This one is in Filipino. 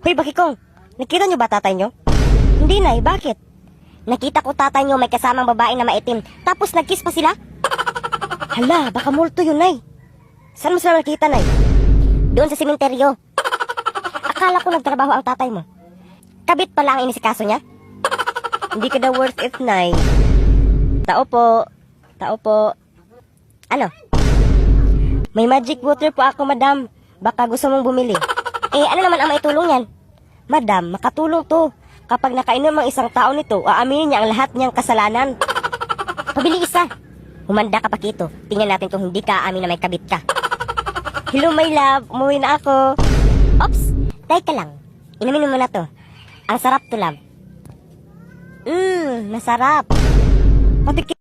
Hoy, Bakikong, nakita niyo ba tatay niyo? Hindi, Nay. Bakit? Nakita ko tatay niyo may kasamang babae na maitim. Tapos nag-kiss pa sila? Hala, baka multo yun, Nay. Saan mo sila nakita, Nay? Doon sa simenteryo. Akala ko nagtrabaho ang tatay mo. Kabit pala ang inisikaso niya? Hindi ka daw worth it, Nay. Tao po. Tao po. Ano? May magic water po ako, madam. Baka gusto mong bumili. Ano naman ang maitulong yan? Madam, makatulong to. Kapag nakainom ang isang tao nito, aaminin niya ang lahat niyang kasalanan. Pabili isa. Humanda ka, Pakito. Tingnan natin kung hindi ka aamin na may kabit ka. Hello, my love. Umuwi na ako. Oops. Teka lang. Inumin mo na to. Ang sarap to, love. Masarap. Pati